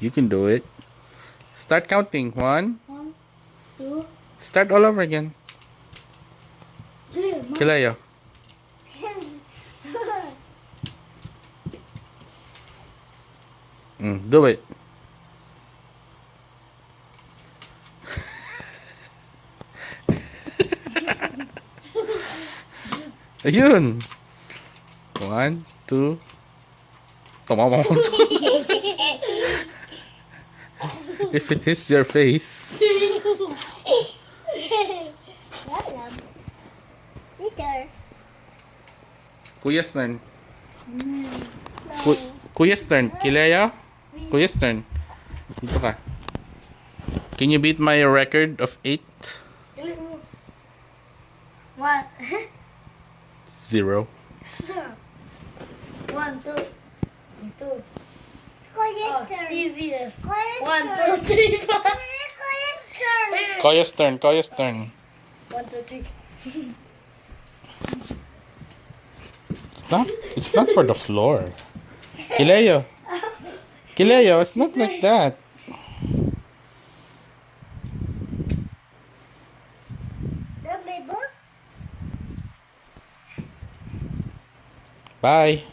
You can do it. Start counting. 1. 1, 2, Start all over again. 3. Kileo. Do it. Ayun. 1, 2. Tumawa mo. If it hits your face. Peter. Kuya's turn. Kuya's turn. Kileo? Kuya's turn. Dito ka. Can you beat my record of 8? 1. 0. 1, 2. 2. Kuya's turn. Easiest. Kuya's 1, turn. 2, 3, 4. Kuya's turn. Kuya's turn. Kuya's turn. 1, 2, 3. It's not for the floor. Kileo. Kileo, it's not like that. The baby. Bye.